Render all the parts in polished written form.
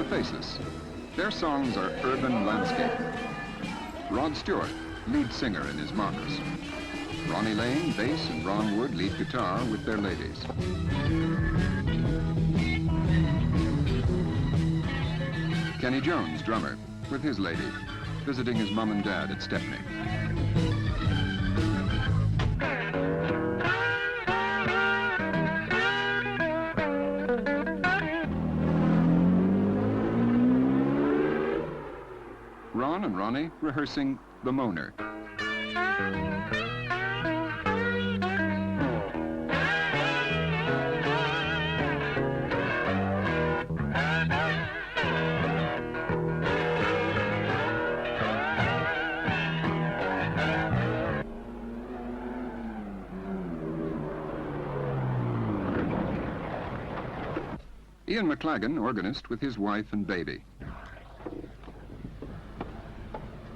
the Faceless. Their songs are urban landscape. Rod Stewart, lead singer in his Marcus. Ronnie Lane, bass, and Ron Wood, lead guitar with their ladies. Kenny Jones, drummer, with his lady, visiting his mom and dad at Stepney. Ron and Ronnie rehearsing The Moaner. Ian McLagan, organist, with his wife and baby.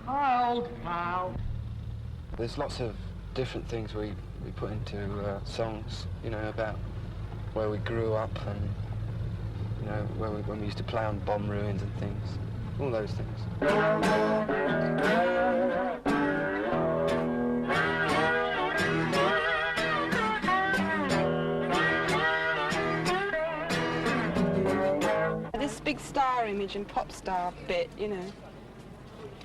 Hi, old pal. There's lots of different things we put into songs, you know, about where we grew up and, you know, when we used to play on bomb ruins and things, all those things. This big star image and pop star bit, you know,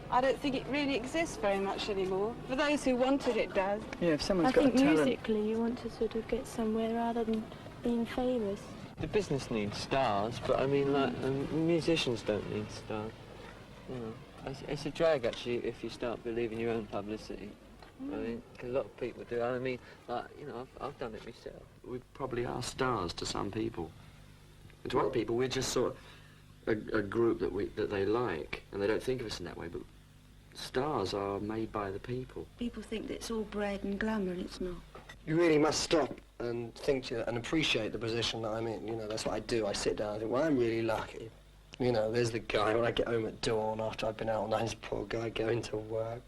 I don't think it really exists very much anymore. For those who want it, it does. Yeah, if someone's I got think a talent... musically you want to sort of get somewhere rather than being famous. The business needs stars, but I mean, like, musicians don't need stars. You know, it's a drag, actually, if you start believing your own publicity. I mean, 'cause a lot of people do. I mean, like, you know, I've done it myself. We probably are stars to some people. And to other people, we're just sort of a group that they like, and they don't think of us in that way, but stars are made by the people. People think that it's all bread and glamour, and it's not. You really must stop and think and appreciate the position that I'm in. You know, that's what I do. I sit down and think, well, I'm really lucky. You know, there's the guy when I get home at dawn after I've been out all night, this poor guy going to work.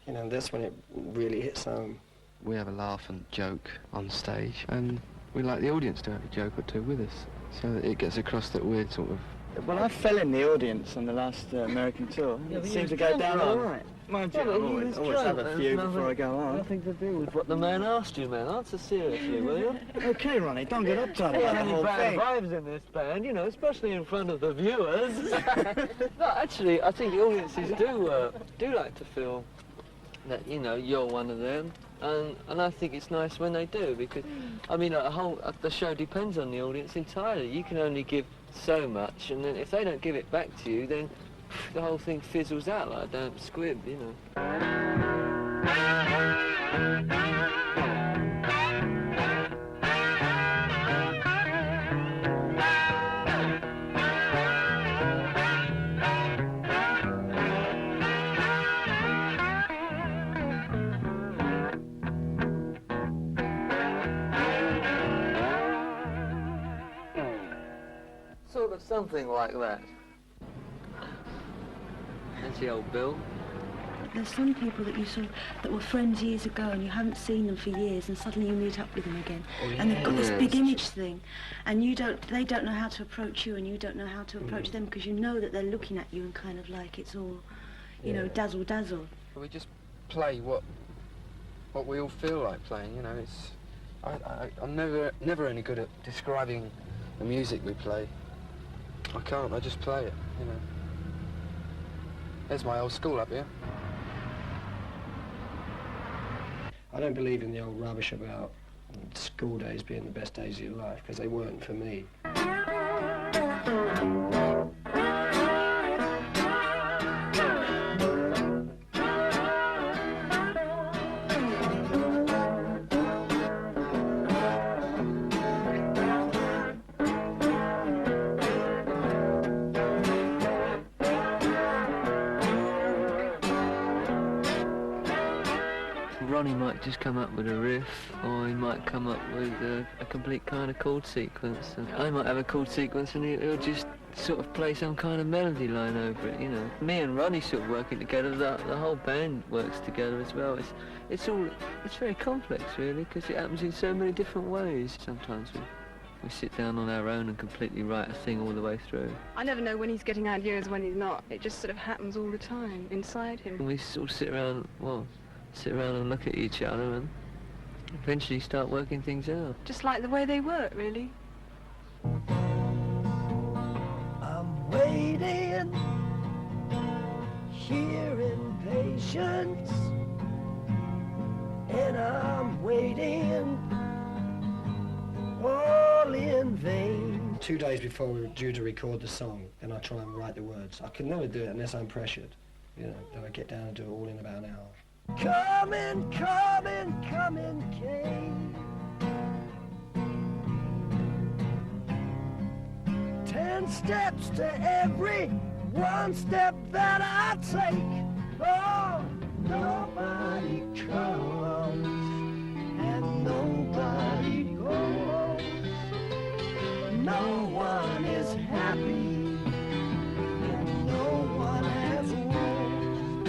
You know, that's when it really hits home. We have a laugh and joke on stage, and we like the audience to have a joke or two with us, so that it gets across that we're sort of... Well, I fell in the audience on the last American tour. Yeah, It seemed to go down all right. Mind you, I always have a few before I go on. Nothing to do with what the man asked you, man. Answer seriously, will you? Okay, Ronnie, don't get uptight about the Any whole bad thing. vibes in this band, you know, especially in front of the viewers. No, actually, I think the audiences do like to feel that, you know, you're one of them. And I think it's nice when they do, because, I mean, the show depends on the audience entirely. You can only give so much, and then if they don't give it back to you, then the whole thing fizzles out like a damp squib, you know. Sort of something like that. That's the old Bill. There's some people that you saw that were friends years ago and you haven't seen them for years, and suddenly you meet up with them again. Oh, and they've got this yes. big image thing, and they don't know how to approach you, and you don't know how to approach them, because you know that they're looking at you and kind of like it's all, you know, dazzle dazzle. We just play what we all feel like playing, you know. It's I'm never any good at describing the music we play. I can't, I just play it, you know. There's my old school up here. I don't believe in the old rubbish about school days being the best days of your life, because they weren't for me. Ronnie might just come up with a riff, or he might come up with a complete kind of chord sequence. And I might have a chord sequence and he'll just sort of play some kind of melody line over it, you know. Me and Ronnie sort of working together, the whole band works together as well. It's very complex, really, because it happens in so many different ways. Sometimes we sit down on our own and completely write a thing all the way through. I never know when he's getting ideas, when he's not. It just sort of happens all the time inside him. And we sort of sit around and look at each other and eventually start working things out. Just like the way they work, really. I'm waiting here in patience, and I'm waiting all in vain. 2 days before we were due to record the song, then I try and write the words. I can never do it unless I'm pressured. You know, then I get down and do it all in about an hour. Coming, coming, coming, came. 10 steps to every 1 step that I take. Oh, nobody comes and nobody goes. No one is happy and no one has woes.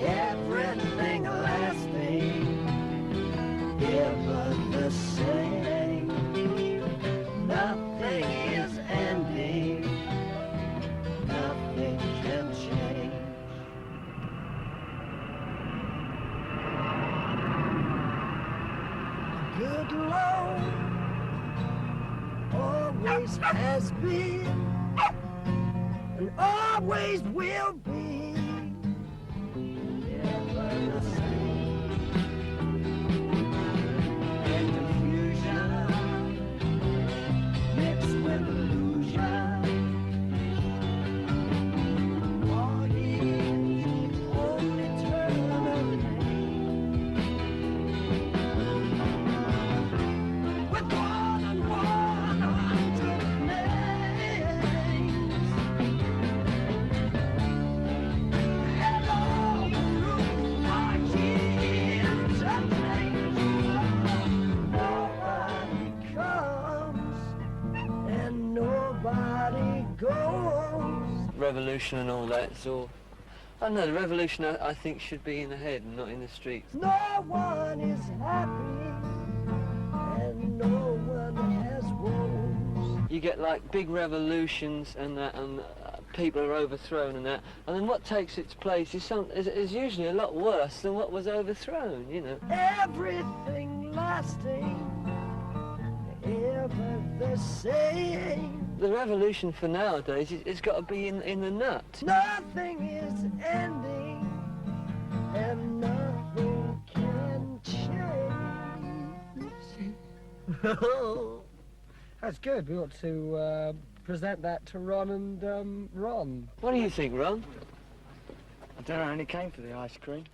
Everything lasting, ever the same. Nothing is ending, nothing can change. Good Lord always has been and always will be. Ever the same. And confusion mixed with illusion. What is only eternal pain. With one and 100 names. And all the rules are here to change. Nobody comes and nobody goes. Revolution and all that, it's all... I don't know, the revolution I think should be in the head and not in the streets. No one is happy and no one has woes. You get like big revolutions and that, and people are overthrown and that, and then what takes its place is usually a lot worse than what was overthrown, you know. Everything lasting, ever the same. The revolution for nowadays, it's got to be in the nut. Nothing is ending and nothing can change. That's good. We ought to present that to Ron and Ron. What do you think, Ron? I don't know, I only came for the ice cream.